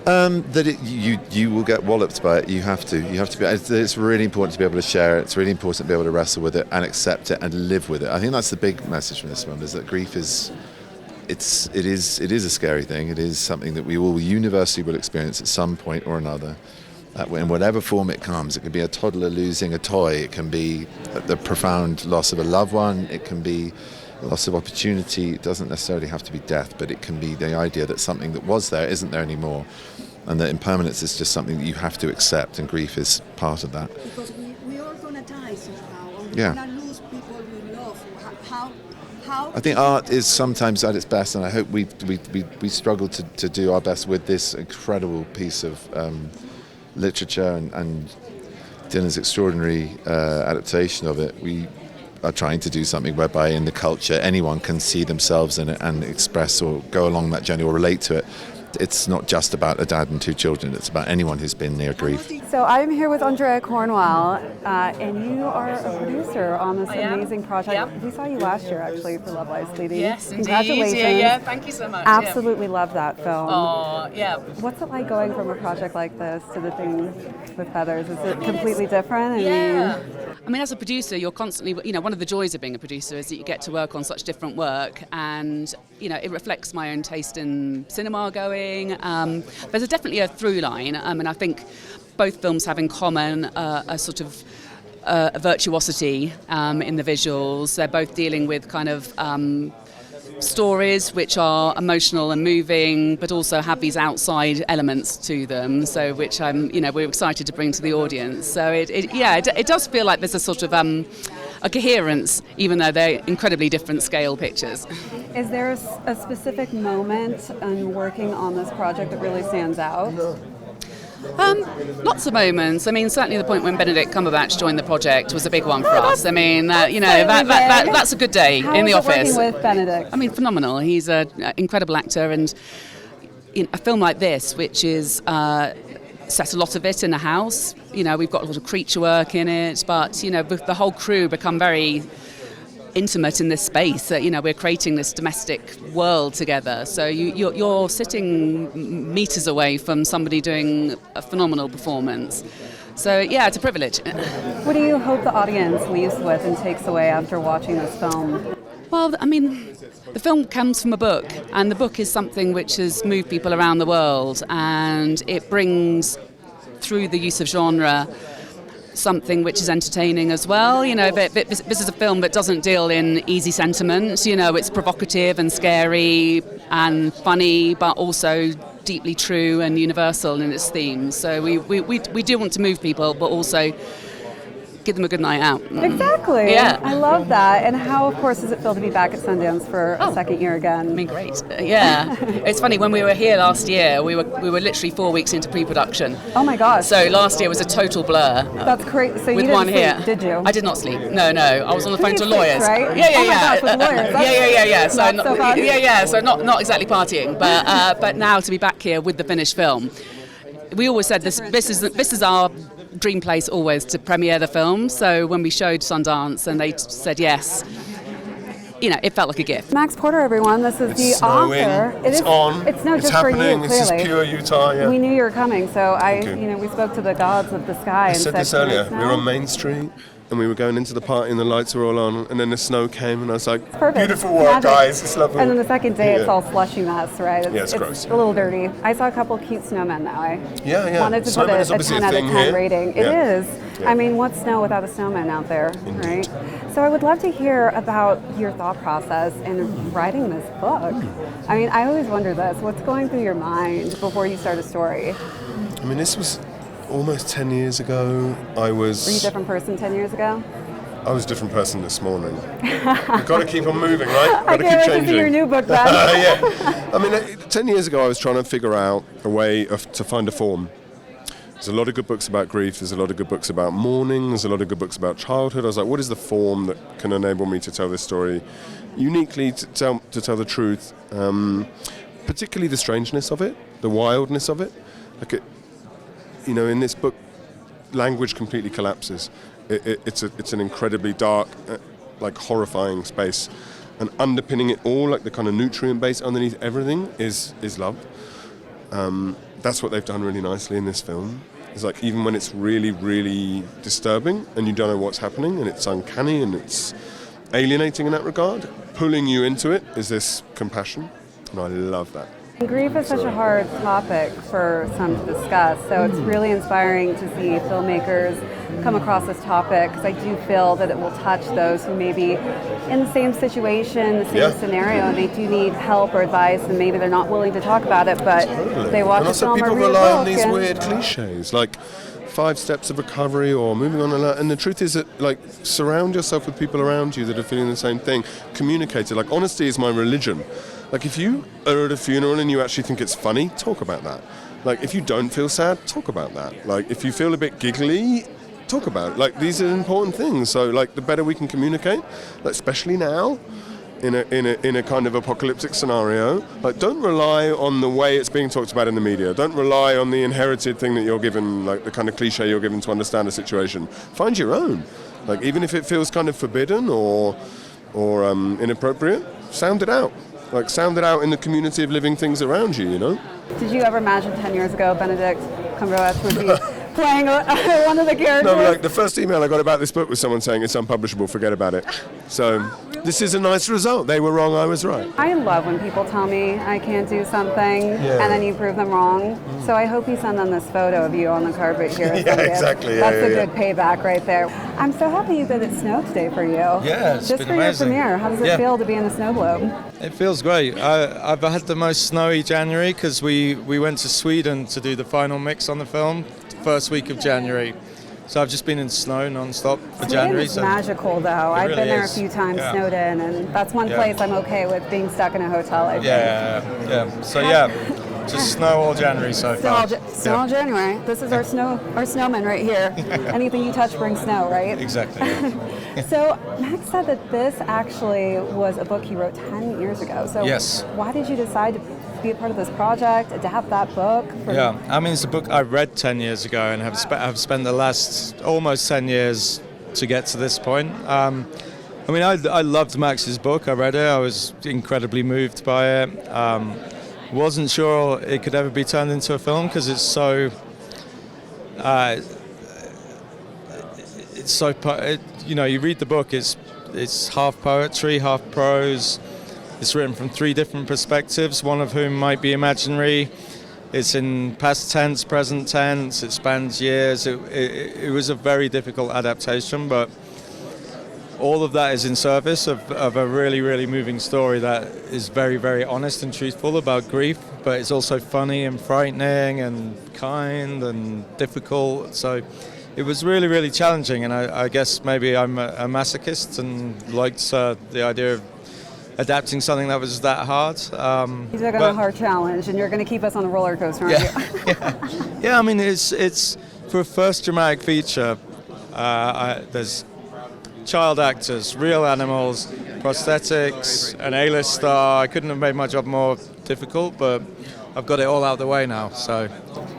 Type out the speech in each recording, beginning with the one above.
You will get walloped by it. You have to be. It's really important to be able to share it. It's really important to be able to wrestle with it and accept it and live with it. I think that's the big message from this film: is that grief is a scary thing. It is something that we all universally will experience at some point or another. In whatever form it comes, it can be a toddler losing a toy. It can be the profound loss of a loved one. It can be loss of opportunity. It doesn't necessarily have to be death, but it can be the idea that something that was there isn't there anymore, and that impermanence is just something that you have to accept, and grief is part of that. Because we all gonna die somehow, or we're gonna lose people we love. How I think art is sometimes at its best, and I hope we struggle to do our best with this incredible piece of literature and Dylan's extraordinary adaptation of it. We are trying to do something whereby in the culture anyone can see themselves in it and express or go along that journey or relate to it. It's not just about a dad and two children, it's about anyone who's been near grief. So I'm here with Andrea Cornwell, and you are a producer on this amazing project. Yep. We saw you last year actually for Love Lies Bleeding. Yes, indeed. Congratulations. Yeah, thank you so much. Absolutely love that film. Oh, yeah. What's it like going from a project like this to The Thing with Feathers? Is it completely different? I mean, as a producer, you're constantly, one of the joys of being a producer is that you get to work on such different work, and, it reflects my own taste in cinema going. There's definitely a through line, and I think both films have in common a sort of a virtuosity in the visuals. They're both dealing with kind of stories which are emotional and moving, but also have these outside elements to them. So, which we're excited to bring to the audience. So it does feel like there's a sort of a coherence, even though they're incredibly different scale pictures. Is there a specific moment in working on this project that really stands out? Lots of moments. I mean, certainly the point when Benedict Cumberbatch joined the project was a big one for us. I mean, that's a good day in the office. Working with Benedict? I mean, phenomenal. He's an incredible actor, and in a film like this, which is set a lot of it in a house. We've got a lot of creature work in it, but the whole crew become very intimate in this space. We're creating this domestic world together. So you're sitting meters away from somebody doing a phenomenal performance. So yeah, it's a privilege. What do you hope the audience leaves with and takes away after watching this film? Well, I mean, the film comes from a book, and the book is something which has moved people around the world, and it brings, through the use of genre, something which is entertaining as well. This is a film that doesn't deal in easy sentiment. It's provocative and scary and funny, but also deeply true and universal in its themes. So we do want to move people, but also give them a good night out. Exactly. Yeah. I love that. And how, of course, does it feel to be back at Sundance for a second year again? I mean, great. Yeah. It's funny, when we were here last year, we were literally 4 weeks into pre-production. Oh my gosh. So last year was a total blur. That's great. So you with didn't one sleep, here. Did you? I did not sleep. No. I was on the phone to lawyers. Right? Yeah. Oh my gosh, with lawyers. Yeah. So not so fun. So not exactly partying, but now to be back here with the finished film. We always said this is our dream place always to premiere the film. So when we showed Sundance and they said yes, it felt like a gift. Max Porter, everyone. This is the author. It's on. It's It's just happening. for you, This clearly. is pure Utah. Yeah. We knew you were coming, so you. we spoke to the gods of the sky. I and said this "Can I earlier. snow?" We were on Main Street, and we were going into the party, and the lights were all on, and then the snow came, and I was like, Perfect. "Beautiful work, Magic. guys. It's lovely." And then the second day, it's Yeah. all slushy mess, right? Yeah, it's gross. a little dirty. I saw a couple cute snowmen now. I Yeah. wanted to Snowman put is a obviously 10 a out of thing 10 here. rating. Yeah. It is. Yeah. I mean, what's snow without a snowman out there, Indeed. right? So I would love to hear about your thought process in writing this book. I mean, I always wonder this. What's going through your mind before you start a story? I mean, this was almost 10 years ago. Were you a different person 10 years ago? I was a different person this morning. You've got to keep on moving, right? I Got to can't keep wait to see your new book then. Yeah. I mean, 10 years ago, I was trying to figure out a way to find a form. There's a lot of good books about grief. There's a lot of good books about mourning. There's a lot of good books about childhood. I was like, what is the form that can enable me to tell this story uniquely, to tell the truth, particularly the strangeness of it, the wildness of it. In this book, language completely collapses. It's an incredibly dark, horrifying space, and underpinning it all, like the kind of nutrient base underneath everything, is love. that's what they've done really nicely in this film. It's like, even when it's really, really disturbing and you don't know what's happening and it's uncanny and it's alienating in that regard, pulling you into it is this compassion, and I love that. Grief is such a hard topic for some to discuss, so it's really inspiring to see filmmakers come across this topic, because I do feel that it will touch those who may be in the same situation, the same scenario, and they do need help or advice, and maybe they're not willing to talk about it, but they watch a film or read a book. And also people rely on these weird cliches, like 5 steps of recovery or moving on, and the truth is that, like, surround yourself with people around you that are feeling the same thing. Communicate it. Like, honesty is my religion. Like, if you are at a funeral and you actually think it's funny, talk about that. Like, if you don't feel sad, talk about that. Like, if you feel a bit giggly, talk about it. Like, these are important things. So, like, the better we can communicate, like, especially now, in a kind of apocalyptic scenario, like, don't rely on the way it's being talked about in the media. Don't rely on the inherited thing that you're given, like the kind of cliche you're given to understand a situation. Find your own. Like, even if it feels kind of forbidden or inappropriate, sound it out. Like, sound it out in the community of living things around you, you know? Did you ever imagine 10 years ago Benedict Cumberbatch would be playing one of the characters? No, like, the first email I got about this book was someone saying it's unpublishable, forget about it. So, this is a nice result. They were wrong, I was right. I love when people tell me I can't do something, and then you prove them wrong. So I hope you send them this photo of you on the carpet here. Exactly. That's a good payback right there. I'm so happy that it snowed today for you. Yeah, it's just been for amazing. Your premiere. How does it feel to be in the snow globe? It feels great. I've had the most snowy January because we went to Sweden to do the final mix on the film, the first week of January. So I've just been in snow non-stop for January. It's magical, though. I've been there a few times, snowed in, and that's one place I'm okay with, being stuck in a hotel, I think. Yeah. So just snow all January so far. Snow all January. This is our snowman right here. Anything you touch brings snow, right? Exactly. So Max said that this actually was a book he wrote 10 years ago. So why did you decide to be a part of this project, adapt that book? I mean, it's a book I read 10 years ago and have spent the last almost 10 years to get to this point. I mean, I loved Max's book. I read it. I was incredibly moved by it. Wasn't sure it could ever be turned into a film because it's so you read the book, it's half poetry, half prose. It's written from 3 different perspectives, one of whom might be imaginary. It's in past tense, present tense. It spans years. It was a very difficult adaptation, but all of that is in service of a really, really moving story that is very, very honest and truthful about grief, but it's also funny and frightening and kind and difficult. So it was really, really challenging, and I guess maybe I'm a masochist and liked the idea of adapting something that was that hard. You took on a hard challenge, and you're going to keep us on a roller coaster, aren't you? Yeah, I mean, it's for a first dramatic feature, there's child actors, real animals, prosthetics, an A-list star. I couldn't have made my job more difficult, but I've got it all out the way now, so.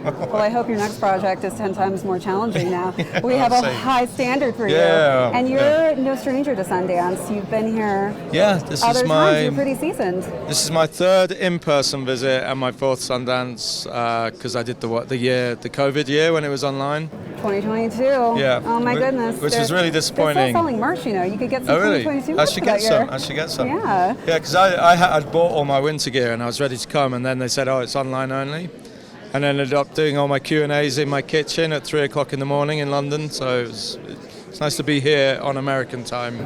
Well, I hope your next project is 10 times more challenging now. We have a high standard for you. And you're no stranger to Sundance. You've been here other times. You're pretty seasoned. This is my 3rd in-person visit and my 4th Sundance, because I did the COVID year when it was online. 2022. Yeah. Oh my goodness. Which was really disappointing. They're still selling merch, you know. You could get some 2022 merch. I should get some. Yeah. Yeah, because I'd bought all my winter gear and I was ready to come, and then they said, oh, it's online only. And I ended up doing all my Q&As in my kitchen at 3 o'clock in the morning in London. So it's nice to be here on American time.